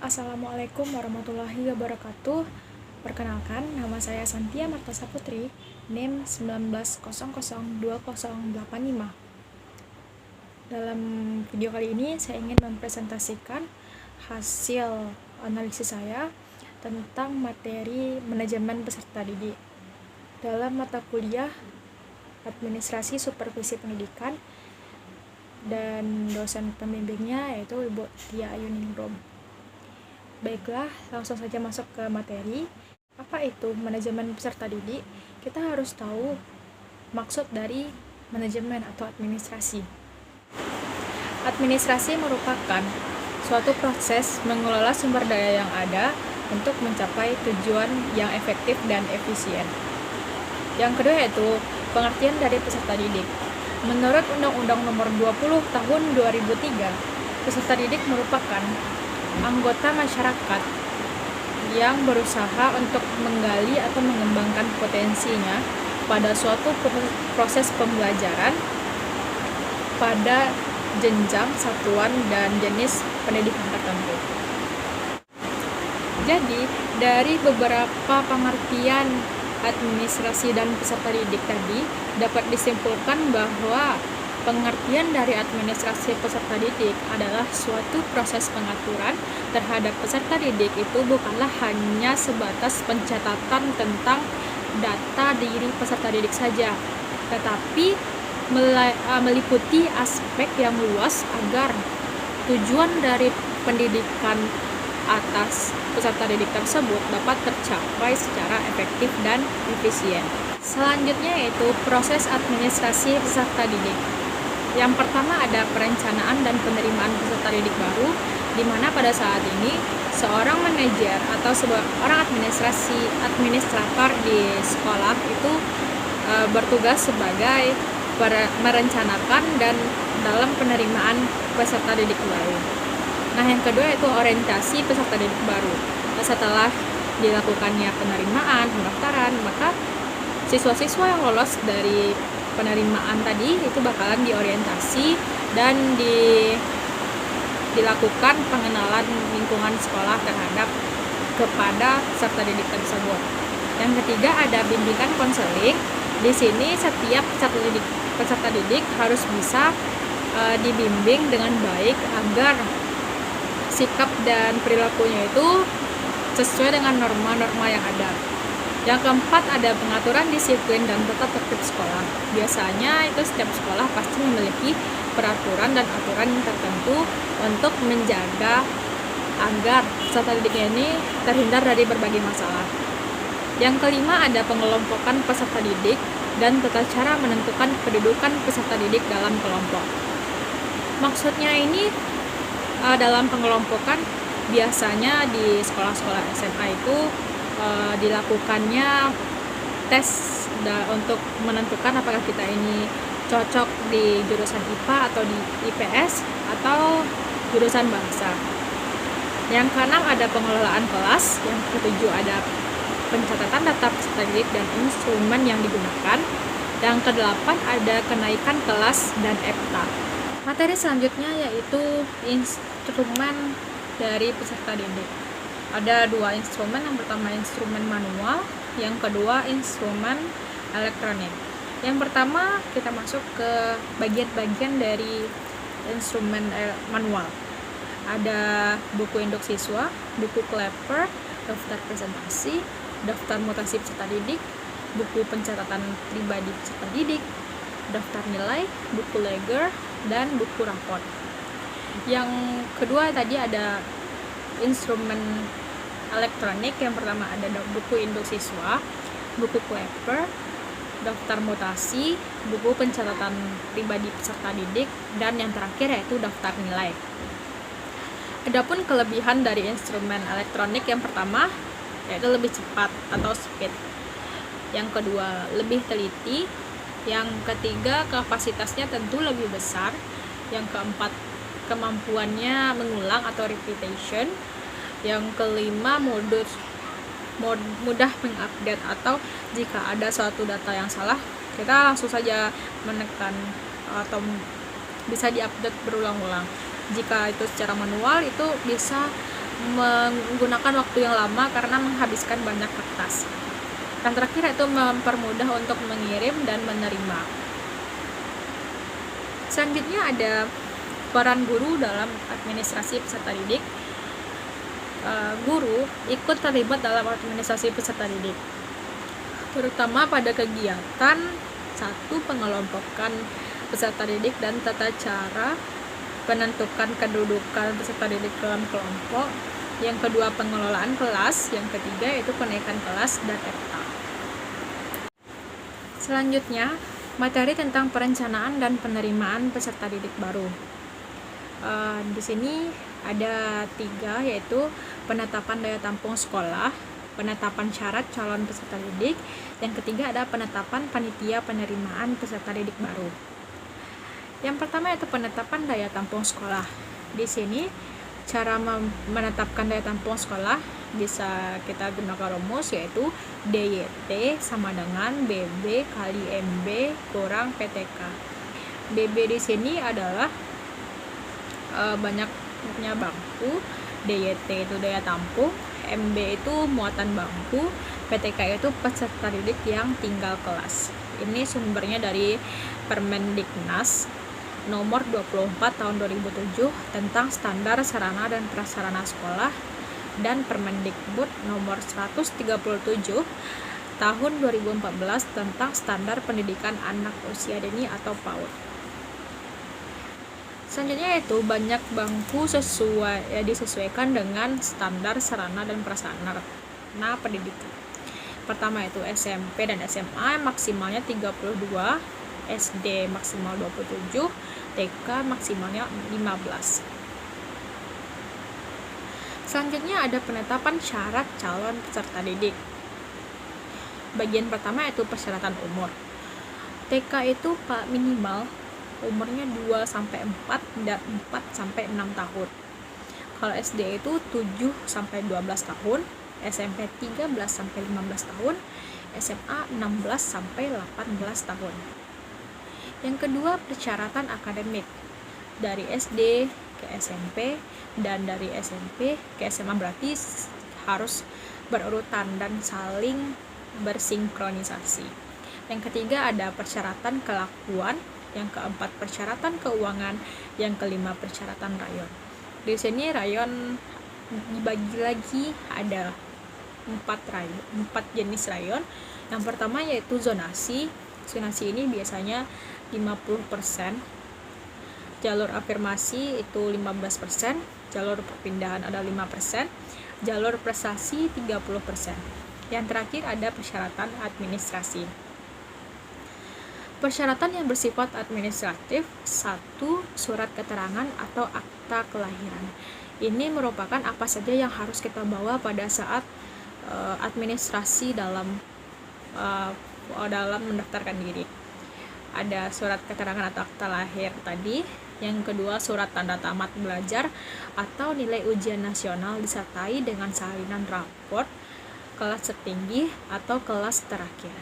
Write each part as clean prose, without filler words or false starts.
Assalamualaikum warahmatullahi wabarakatuh. Perkenalkan, nama saya Santia Marta Saputri, NIM 19002085. Dalam video kali ini, saya ingin mempresentasikan hasil analisis saya tentang materi manajemen peserta didik dalam mata kuliah Administrasi Supervisi Pendidikan, dan dosen pembimbingnya yaitu Ibu Tia Ayuningrum. Baiklah, langsung saja masuk ke materi. Apa itu manajemen peserta didik? Kita harus tahu maksud dari manajemen atau administrasi. Administrasi merupakan suatu proses mengelola sumber daya yang ada untuk mencapai tujuan yang efektif dan efisien. Yang kedua yaitu pengertian dari peserta didik. Menurut Undang-Undang Nomor 20 Tahun 2003, peserta didik merupakan anggota masyarakat yang berusaha untuk menggali atau mengembangkan potensinya pada suatu proses pembelajaran pada jenjang, satuan, dan jenis pendidikan tertentu. Jadi, dari beberapa pengertian administrasi dan peserta didik tadi, dapat disimpulkan bahwa pengertian dari administrasi peserta didik adalah suatu proses pengaturan terhadap peserta didik itu bukanlah hanya sebatas pencatatan tentang data diri peserta didik saja, tetapi meliputi aspek yang luas agar tujuan dari pendidikan atas peserta didik tersebut dapat tercapai secara efektif dan efisien. Selanjutnya yaitu proses administrasi peserta didik. Yang pertama ada perencanaan dan penerimaan peserta didik baru, di mana pada saat ini seorang manajer atau seorang administrator di sekolah itu bertugas sebagai merencanakan dan dalam penerimaan peserta didik baru. Nah, yang kedua yaitu orientasi peserta didik baru. Setelah dilakukannya penerimaan, pendaftaran, maka siswa-siswa yang lolos dari penerimaan tadi itu bakalan diorientasi dan dilakukan pengenalan lingkungan sekolah kepada peserta didik tersebut. Yang ketiga ada bimbingan konseling. Di sini setiap peserta didik harus bisa dibimbing dengan baik agar sikap dan perilakunya itu sesuai dengan norma-norma yang ada. Yang keempat ada pengaturan disiplin dan tata tertib sekolah. Biasanya itu setiap sekolah pasti memiliki peraturan dan aturan tertentu untuk menjaga agar peserta didiknya ini terhindar dari berbagai masalah. Yang kelima ada pengelompokan peserta didik dan tata cara menentukan kedudukan peserta didik dalam kelompok. Maksudnya ini dalam pengelompokan biasanya di sekolah-sekolah SMA itu dilakukannya tes untuk menentukan apakah kita ini cocok di jurusan IPA atau di IPS atau jurusan bahasa. Yang keenam ada pengelolaan kelas. Yang ketujuh ada pencatatan data peserta didik dan instrumen yang digunakan. Yang kedelapan ada kenaikan kelas dan EPTA. Materi selanjutnya yaitu instrumen dari peserta didik. Ada dua instrumen, yang pertama instrumen manual, yang kedua instrumen elektronik. Yang pertama kita masuk ke bagian-bagian dari instrumen manual. Ada buku induk siswa, buku kleper, daftar presentasi, daftar mutasi peserta didik, buku pencatatan pribadi peserta didik, daftar nilai, buku leger, dan buku raport. Yang kedua tadi ada instrumen elektronik. Yang pertama ada buku induk siswa, buku kleper, daftar mutasi, buku pencatatan pribadi peserta didik, dan yang terakhir yaitu daftar nilai. Adapun kelebihan dari instrumen elektronik, yang pertama yaitu lebih cepat atau speed, yang kedua lebih teliti, yang ketiga kapasitasnya tentu lebih besar, yang keempat kemampuannya mengulang atau repetition, yang kelima mudah mengupdate atau jika ada suatu data yang salah kita langsung saja menekan atau bisa diupdate berulang-ulang. Jika itu secara manual itu bisa menggunakan waktu yang lama karena menghabiskan banyak kertas. Dan terakhir itu mempermudah untuk mengirim dan menerima. Selanjutnya ada peran guru dalam administrasi peserta didik. Guru ikut terlibat dalam administrasi peserta didik, terutama pada kegiatan satu, pengelompokan peserta didik dan tata cara penentukan kedudukan peserta didik dalam kelompok. Yang kedua, pengelolaan kelas. Yang ketiga yaitu kenaikan kelas dan EPTA. Selanjutnya, materi tentang perencanaan dan penerimaan peserta didik baru. Di sini ada 3, yaitu penetapan daya tampung sekolah, penetapan syarat calon peserta didik, yang ketiga ada penetapan panitia penerimaan peserta didik baru. Yang pertama yaitu penetapan daya tampung sekolah. Di sini cara menetapkan daya tampung sekolah bisa kita gunakan rumus, yaitu DYT sama dengan BB kali MB kurang PTK. BB di sini adalah banyaknya bangku, DYT itu daya tampung, MB itu muatan bangku, PTK itu peserta didik yang tinggal kelas. Ini sumbernya dari Permendiknas nomor 24 tahun 2007 tentang standar sarana dan prasarana sekolah, dan Permendikbud nomor 137 tahun 2014 tentang standar pendidikan anak usia dini atau PAUD. Selanjutnya yaitu banyak bangku disesuaikan dengan standar sarana dan prasarana pendidikan. Pertama itu SMP dan SMA maksimalnya 32, SD maksimal 27, TK maksimalnya 15. Selanjutnya ada penetapan syarat calon peserta didik. Bagian pertama yaitu persyaratan umur. TK itu minimal umurnya 2-4 dan 4-6 tahun. Kalau SD itu 7-12 tahun, SMP 13-15 tahun, SMA 16-18 tahun. Yang kedua, persyaratan akademik. Dari SD ke SMP dan dari SMP ke SMA berarti harus berurutan dan saling bersinkronisasi. Yang ketiga ada persyaratan kelakuan. Yang keempat persyaratan keuangan, yang kelima persyaratan rayon. Di sini rayon dibagi lagi ada 4 jenis rayon. Yang pertama yaitu zonasi. Zonasi ini biasanya 50%. Jalur afirmasi itu 15%, jalur perpindahan ada 5%, jalur prestasi 30%. Yang terakhir ada persyaratan administrasi. Persyaratan yang bersifat administratif, 1. Surat keterangan atau akta kelahiran. Ini merupakan apa saja yang harus kita bawa pada saat administrasi dalam mendaftarkan diri. Ada surat keterangan atau akta lahir tadi. Yang kedua, surat tanda tamat belajar atau nilai ujian nasional disertai dengan salinan raport kelas tertinggi atau kelas terakhir.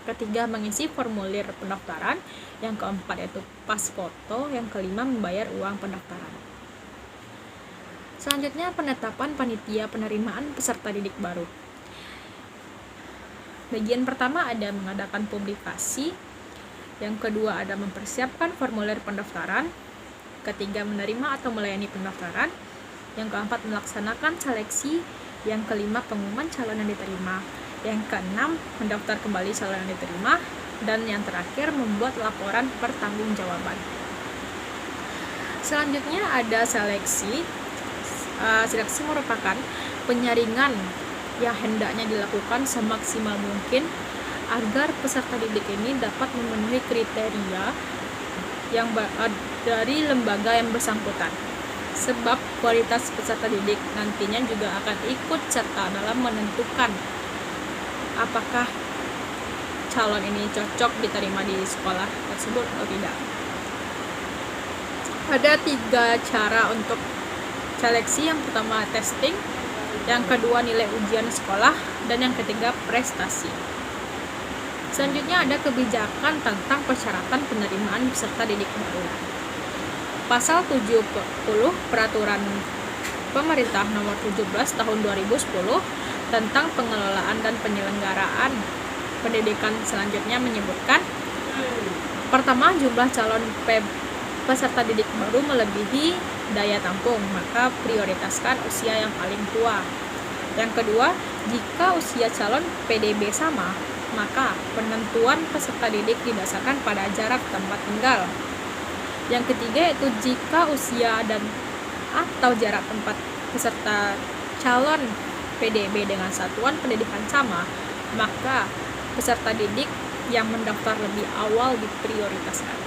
Ketiga, mengisi formulir pendaftaran. Yang keempat yaitu pas foto. Yang kelima, membayar uang pendaftaran. Selanjutnya, penetapan panitia penerimaan peserta didik baru. Bagian pertama ada mengadakan publikasi. Yang kedua ada mempersiapkan formulir pendaftaran. Ketiga, menerima atau melayani pendaftaran. Yang keempat, melaksanakan seleksi. Yang kelima, pengumuman calon yang diterima. Yang keenam, mendaftar kembali calon yang diterima. Dan yang terakhir, membuat laporan pertanggungjawaban. Selanjutnya ada seleksi. Seleksi merupakan penyaringan yang hendaknya dilakukan semaksimal mungkin agar peserta didik ini dapat memenuhi kriteria yang dari lembaga yang bersangkutan. Sebab kualitas peserta didik nantinya juga akan ikut serta dalam menentukan apakah calon ini cocok diterima di sekolah tersebut atau tidak. Ada 3 cara untuk seleksi. Yang pertama testing, yang kedua nilai ujian sekolah, dan yang ketiga prestasi. Selanjutnya ada kebijakan tentang persyaratan penerimaan peserta didik baru. Pasal 70 Peraturan Pemerintah Nomor 17 Tahun 2010 tentang pengelolaan dan penyelenggaraan pendidikan selanjutnya menyebutkan, pertama, jumlah calon peserta didik baru melebihi daya tampung, maka prioritaskan usia yang paling tua. Yang kedua, jika usia calon PDB sama, maka penentuan peserta didik didasarkan pada jarak tempat tinggal. Yang ketiga yaitu jika usia dan atau jarak tempat peserta calon PDB dengan satuan pendidikan sama, maka peserta didik yang mendaftar lebih awal diprioritaskan.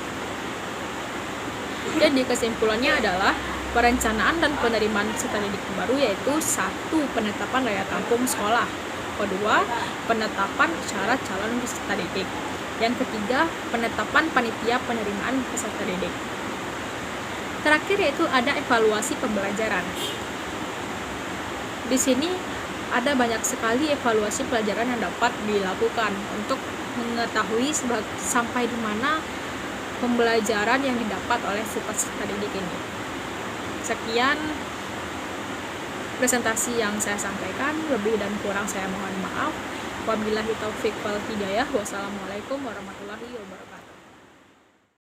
Jadi kesimpulannya adalah perencanaan dan penerimaan peserta didik baru yaitu 1. Penetapan daya tampung sekolah. Kedua, penetapan syarat calon peserta didik. Yang ketiga, penetapan panitia penerimaan peserta didik. Terakhir yaitu ada evaluasi pembelajaran. Di sini ada banyak sekali evaluasi pelajaran yang dapat dilakukan untuk mengetahui sampai di mana pembelajaran yang didapat oleh si peserta didik ini. Sekian presentasi yang saya sampaikan, lebih dan kurang saya mohon maaf. Wabillahi taufik wal hidayah. Wassalamualaikum warahmatullahi wabarakatuh.